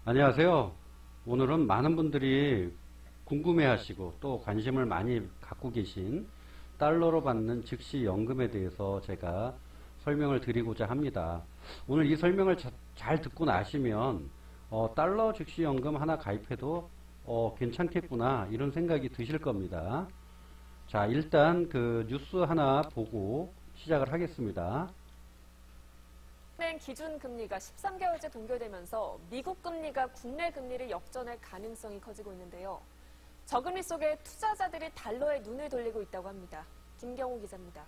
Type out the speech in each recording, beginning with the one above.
안녕하세요. 오늘은 많은 분들이 궁금해하시고 또 관심을 많이 갖고 계신 달러로 받는 즉시 연금에 대해서 제가 설명을 드리고자 합니다. 오늘 이 설명을 잘 듣고 나시면 달러 즉시 연금 하나 가입해도 괜찮겠구나 이런 생각이 드실 겁니다. 자, 일단 그 뉴스 하나 보고 시작을 하겠습니다. 은행 기준금리가 13개월째 동결되면서 미국 금리가 국내 금리를 역전할 가능성이 커지고 있는데요. 저금리 속에 투자자들이 달러에 눈을 돌리고 있다고 합니다. 김경호 기자입니다.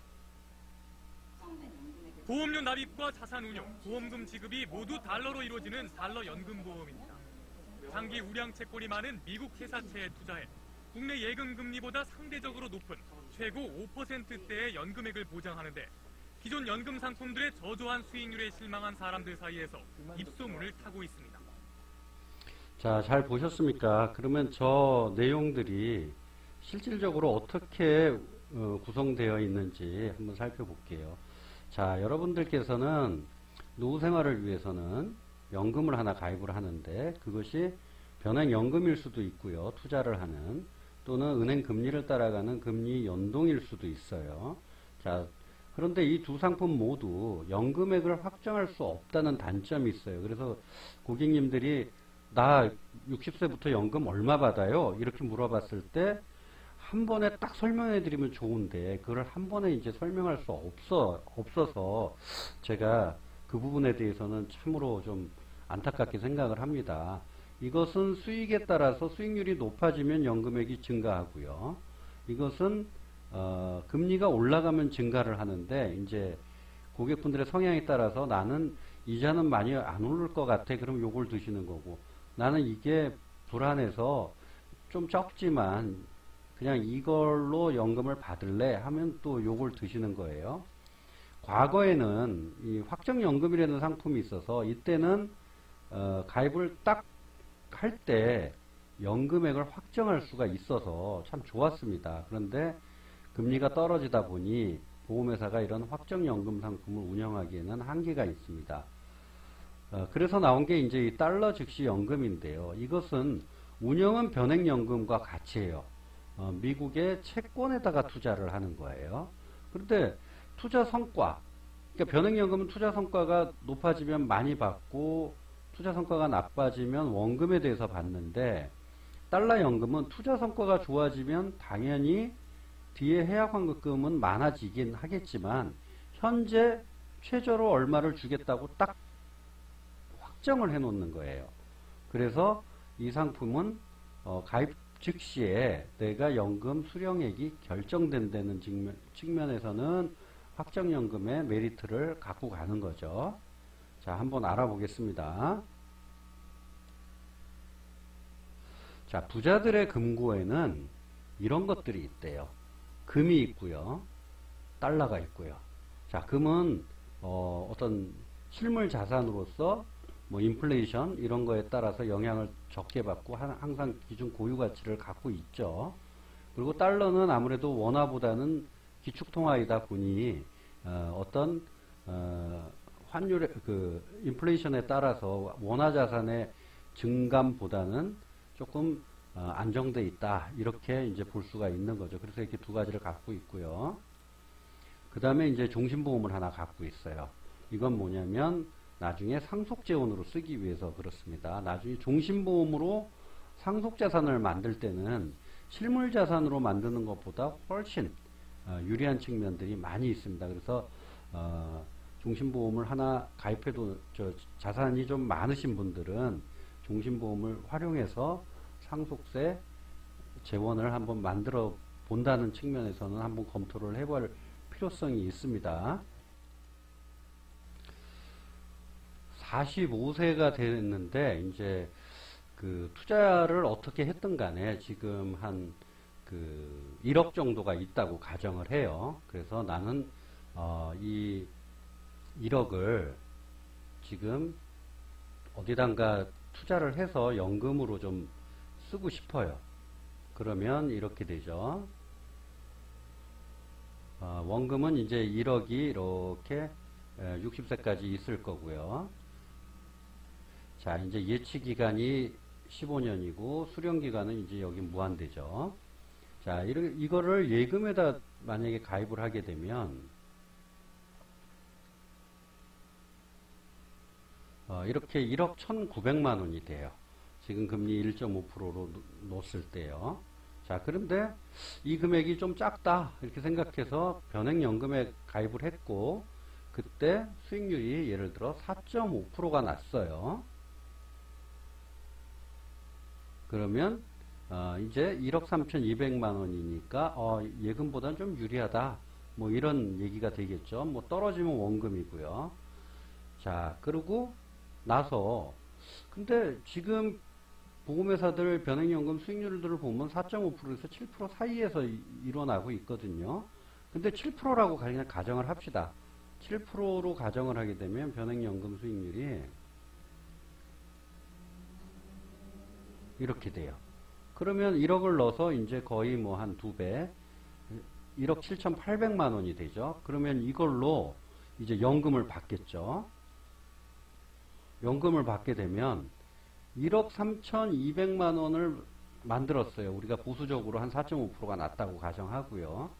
보험료 납입과 자산운용, 보험금 지급이 모두 달러로 이루어지는 달러 연금보험입니다. 장기 우량 채권이 많은 미국 회사채에 투자해 국내 예금 금리보다 상대적으로 높은 최고 5%대의 연금액을 보장하는데 기존 연금 상품들의 저조한 수익률에 실망한 사람들 사이에서 입소문을 타고 있습니다. 자, 잘 보셨습니까? 그러면 저 내용들이 실질적으로 어떻게 구성되어 있는지 한번 살펴볼게요. 자, 여러분들께서는 노후 생활을 위해서는 연금을 하나 가입을 하는데 그것이 변액연금일 수도 있고요. 투자를 하는 또는 은행 금리를 따라가는 금리 연동일 수도 있어요. 자, 그런데 이 두 상품 모두 연금액을 확정할 수 없다는 단점이 있어요. 그래서 고객님들이 나 60세부터 연금 얼마 받아요? 이렇게 물어봤을 때 한 번에 딱 설명해 드리면 좋은데 그걸 한 번에 이제 설명할 수 없어서 제가 그 부분에 대해서는 참으로 좀 안타깝게 생각을 합니다. 이것은 수익에 따라서 수익률이 높아지면 연금액이 증가하고요. 이것은 금리가 올라가면 증가를 하는데 이제 고객분들의 성향에 따라서 나는 이자는 많이 안 오를 것 같아. 그럼 요걸 드시는 거고 나는 이게 불안해서 좀 적지만 그냥 이걸로 연금을 받을래 하면 또 요걸 드시는 거예요. 과거에는 이 확정연금이라는 상품이 있어서 이때는 가입을 딱 할 때 연금액을 확정할 수가 있어서 참 좋았습니다. 그런데 금리가 떨어지다 보니 보험회사가 이런 확정연금 상품을 운영하기에는 한계가 있습니다. 그래서 나온 게 이제 이 달러 즉시 연금인데요. 이것은 운영은 변액연금과 같이 해요. 미국의 채권에다가 투자를 하는 거예요. 그런데 투자 성과, 그러니까 변액연금은 투자 성과가 높아지면 많이 받고 투자 성과가 나빠지면 원금에 대해서 받는데 달러 연금은 투자 성과가 좋아지면 당연히 뒤에 해약환급금은 많아지긴 하겠지만 현재 최저로 얼마를 주겠다고 딱 확정을 해 놓는 거예요. 그래서 이 상품은 가입 즉시에 내가 연금 수령액이 결정된다는 측면에서는 확정연금의 메리트를 갖고 가는 거죠. 자, 한번 알아보겠습니다. 자, 부자들의 금고에는 이런 것들이 있대요. 금이 있고요. 달러가 있고요. 자, 금은 어떤 실물 자산으로서 뭐 인플레이션 이런 거에 따라서 영향을 적게 받고 항상 기준 고유 가치를 갖고 있죠. 그리고 달러는 아무래도 원화보다는 기축통화이다 보니 어떤 환율의 그 인플레이션에 따라서 원화 자산의 증감보다는 조금 안정돼 있다 이렇게 이제 볼 수가 있는 거죠. 그래서 이렇게 두 가지를 갖고 있고요. 그 다음에 이제 종신보험을 하나 갖고 있어요. 이건 뭐냐면 나중에 상속재원으로 쓰기 위해서 그렇습니다. 나중에 종신보험으로 상속자산을 만들 때는 실물자산으로 만드는 것보다 훨씬 유리한 측면들이 많이 있습니다. 그래서 종신보험을 하나 가입해도 자산이 좀 많으신 분들은 종신보험을 활용해서 상속세 재원을 한번 만들어 본다는 측면에서는 한번 검토를 해볼 필요성이 있습니다. 45세가 됐는데 이제 그 투자를 어떻게 했든 간에 지금 한 그 1억 정도가 있다고 가정을 해요. 그래서 나는 이 1억을 지금 어디단가 투자를 해서 연금으로 좀 쓰고 싶어요. 그러면 이렇게 되죠. 원금은 이제 1억이 이렇게 60세까지 있을 거고요. 자, 이제 예치 기간이 15년이고 수령 기간은 이제 여기 무한대죠. 자, 이거를 예금에다 만약에 가입을 하게 되면 이렇게 1억 1,900만 원이 돼요. 지금 금리 1.5%로 놓았을 때요. 자, 그런데 이 금액이 좀 작다 이렇게 생각해서 변액연금에 가입을 했고 그때 수익률이 예를 들어 4.5%가 났어요. 그러면 이제 1억 3,200만 원이니까 예금보다는 좀 유리하다 뭐 이런 얘기가 되겠죠. 뭐 떨어지면 원금이고요. 자, 그러고 나서 근데 지금 보험회사들 변액연금 수익률들을 보면 4.5%에서 7% 사이에서 일어나고 있거든요. 근데 7%라고 그냥 가정을 합시다. 7%로 가정을 하게 되면 변액연금 수익률이 이렇게 돼요. 그러면 1억을 넣어서 이제 거의 뭐 한 2배, 1억 7,800만 원이 되죠. 그러면 이걸로 이제 연금을 받겠죠. 연금을 받게 되면 1억 3,200만 원을 만들었어요. 우리가 보수적으로 한 4.5%가 낮다고 가정하고요.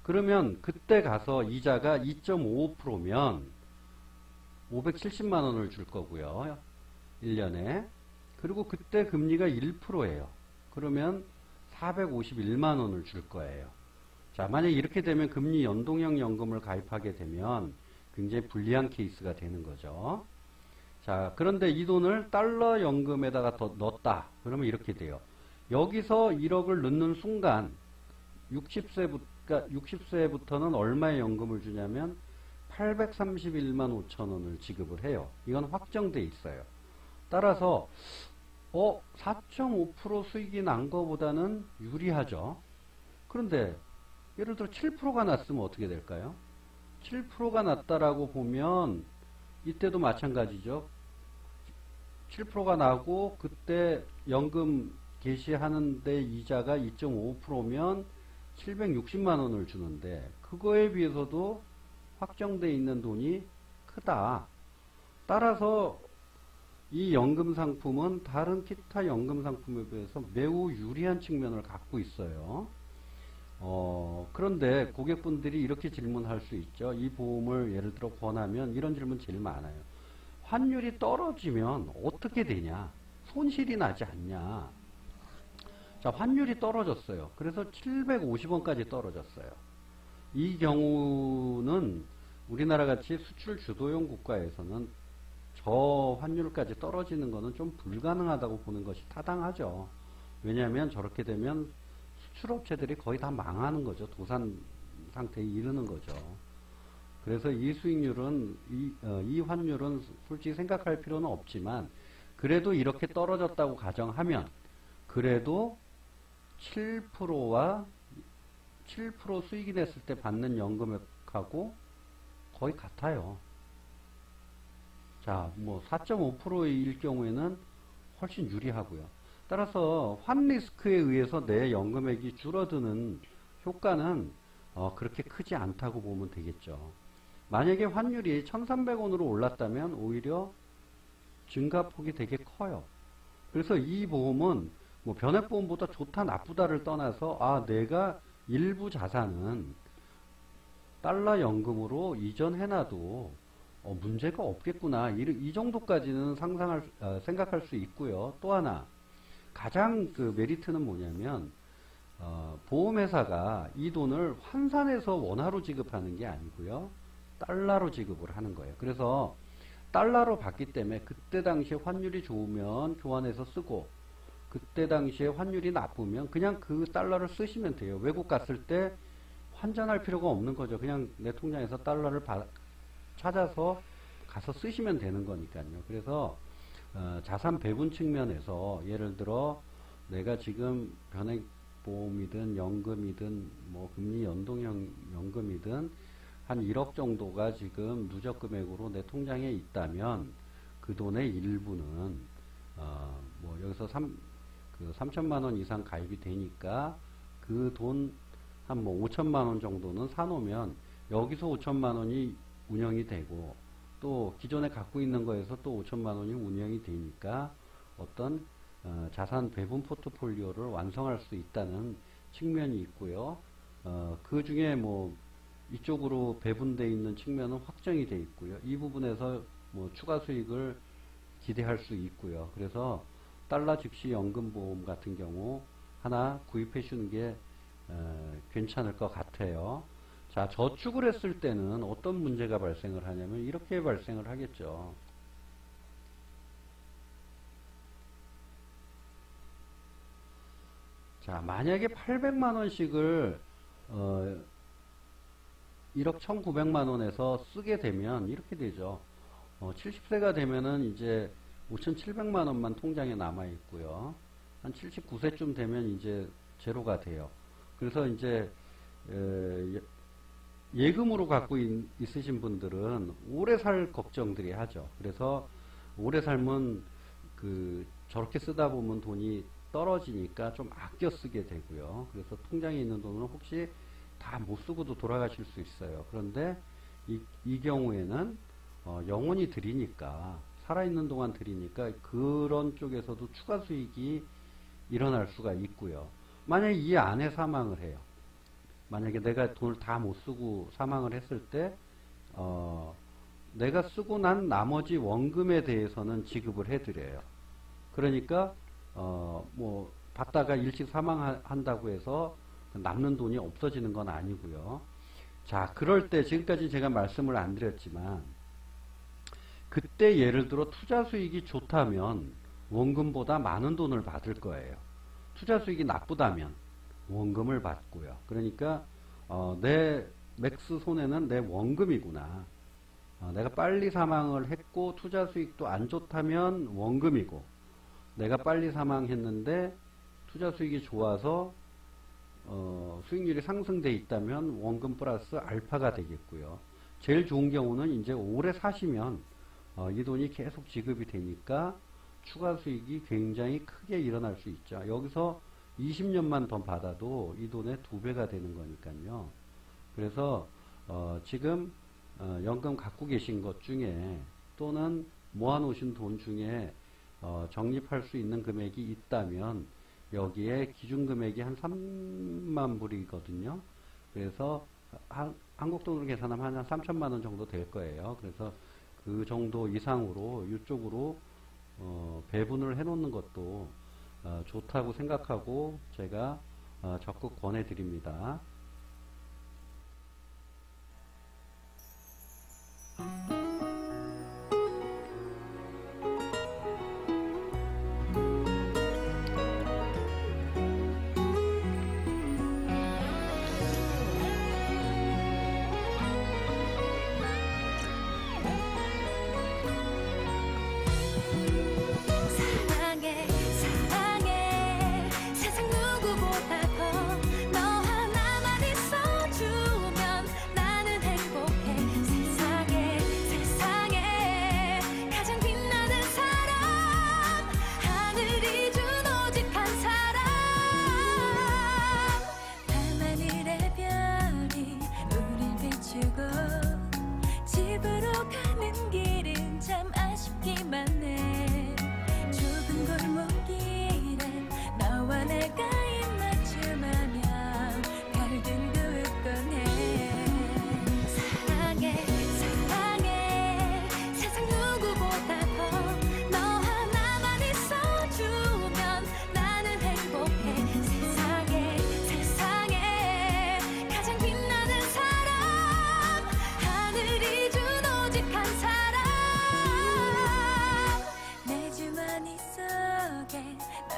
그러면 그때 가서 이자가 2.55%면 570만 원을 줄 거고요. 1년에. 그리고 그때 금리가 1%예요. 그러면 451만 원을 줄 거예요. 자, 만약에 이렇게 되면 금리 연동형 연금을 가입하게 되면 굉장히 불리한 케이스가 되는 거죠. 자, 그런데 이 돈을 달러 연금에다가 더 넣었다. 그러면 이렇게 돼요. 여기서 1억을 넣는 순간 60세부터는 얼마의 연금을 주냐면 831만 5천 원을 지급을 해요. 이건 확정돼 있어요. 따라서 4.5% 수익이 난 거보다는 유리하죠. 그런데 예를 들어 7%가 났으면 어떻게 될까요? 7%가 났다라고 보면 이때도 마찬가지죠. 7%가 나고 그때 연금 개시하는데 이자가 2.5%면 760만 원을 주는데 그거에 비해서도 확정돼 있는 돈이 크다. 따라서 이 연금 상품은 다른 기타 연금 상품에 비해서 매우 유리한 측면을 갖고 있어요. 그런데 고객분들이 이렇게 질문할 수 있죠. 이 보험을 예를 들어 권하면 이런 질문 제일 많아요. 환율이 떨어지면 어떻게 되냐? 손실이 나지 않냐? 자, 환율이 떨어졌어요. 그래서 750원까지 떨어졌어요. 이 경우는 우리나라 같이 수출 주도형 국가에서는 저 환율까지 떨어지는 것은 좀 불가능하다고 보는 것이 타당하죠. 왜냐하면 저렇게 되면 수출업체들이 거의 다 망하는 거죠. 도산 상태에 이르는 거죠. 그래서 이 수익률은, 이 환율은 솔직히 생각할 필요는 없지만, 그래도 이렇게 떨어졌다고 가정하면, 그래도 7%와 7% 수익이 됐을 때 받는 연금액하고 거의 같아요. 자, 뭐 4.5%일 경우에는 훨씬 유리하고요. 따라서 환 리스크에 의해서 내 연금액이 줄어드는 효과는 그렇게 크지 않다고 보면 되겠죠. 만약에 환율이 1,300원으로 올랐다면 오히려 증가폭이 되게 커요. 그래서 이 보험은 뭐 변액보험보다 좋다 나쁘다를 떠나서 내가 일부 자산은 달러 연금으로 이전해놔도 문제가 없겠구나. 이 정도까지는 생각할 수 있고요. 또 하나, 가장 그 메리트는 뭐냐면, 보험회사가 이 돈을 환산해서 원화로 지급하는 게 아니고요. 달러로 지급을 하는 거예요. 그래서 달러로 받기 때문에 그때 당시에 환율이 좋으면 교환해서 쓰고, 그때 당시에 환율이 나쁘면 그냥 그 달러를 쓰시면 돼요. 외국 갔을 때 환전할 필요가 없는 거죠. 그냥 내 통장에서 달러를 찾아서 가서 쓰시면 되는 거니까요. 그래서 자산 배분 측면에서 예를 들어 내가 지금 변액보험이든 연금이든 뭐 금리 연동형 연금이든 한 1억 정도가 지금 누적 금액으로 내 통장에 있다면 그 돈의 일부는 뭐 여기서 3천만 원 이상 가입이 되니까 그 돈 한 뭐 5천만 원 정도는 사놓으면 여기서 5천만 원이 운영이 되고 또 기존에 갖고 있는 거에서 또 5천만 원이 운영이 되니까 어떤 자산 배분 포트폴리오를 완성할 수 있다는 측면이 있고요. 그 중에 뭐 이쪽으로 배분되어 있는 측면은 확정이 되어 있고요. 이 부분에서 뭐 추가 수익을 기대할 수 있고요. 그래서 달러 즉시 연금보험 같은 경우 하나 구입해 주는 게 괜찮을 것 같아요. 자, 저축을 했을 때는 어떤 문제가 발생을 하냐면 이렇게 발생을 하겠죠. 자, 만약에 800만 원씩을 1억 1,900만 원에서 쓰게 되면 이렇게 되죠. 70세가 되면은 이제 5,700만 원만 통장에 남아 있고요. 한 79세쯤 되면 이제 제로가 돼요. 그래서 이제 예금으로 갖고 있으신 분들은 오래 살 걱정들이 하죠. 그래서 오래 살면 저렇게 쓰다 보면 돈이 떨어지니까 좀 아껴 쓰게 되고요. 그래서 통장에 있는 돈은 혹시 다 못 쓰고도 돌아가실 수 있어요. 그런데 이 경우에는 영원히 드리니까, 살아있는 동안 드리니까 그런 쪽에서도 추가 수익이 일어날 수가 있고요. 만약에 이 안에 사망을 해요. 만약에 내가 돈을 다 못 쓰고 사망을 했을 때 내가 쓰고 난 나머지 원금에 대해서는 지급을 해드려요. 그러니까 뭐 받다가 일찍 사망한다고 해서 남는 돈이 없어지는 건 아니고요. 자, 그럴 때 지금까지 제가 말씀을 안 드렸지만 그때 예를 들어 투자 수익이 좋다면 원금보다 많은 돈을 받을 거예요. 투자 수익이 나쁘다면 원금을 받고요. 그러니까 내 맥스 손해는 내 원금이구나. 내가 빨리 사망을 했고 투자 수익도 안 좋다면 원금이고, 내가 빨리 사망했는데 투자 수익이 좋아서 수익률이 상승돼 있다면 원금 플러스 알파가 되겠고요. 제일 좋은 경우는 이제 오래 사시면 이 돈이 계속 지급이 되니까 추가 수익이 굉장히 크게 일어날 수 있죠. 여기서 20년만 더 받아도 이 돈의 2배가 되는 거니까요. 그래서 지금 연금 갖고 계신 것 중에 또는 모아놓으신 돈 중에 적립할 수 있는 금액이 있다면 여기에 기준금액이 한 3만 불이거든요. 그래서 한국 돈으로 계산하면 한 3천만 원 정도 될 거예요. 그래서 그 정도 이상으로 이쪽으로 배분을 해 놓는 것도 좋다고 생각하고 제가 적극 권해 드립니다.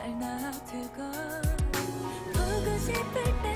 널 넣어두고 보고 싶을 때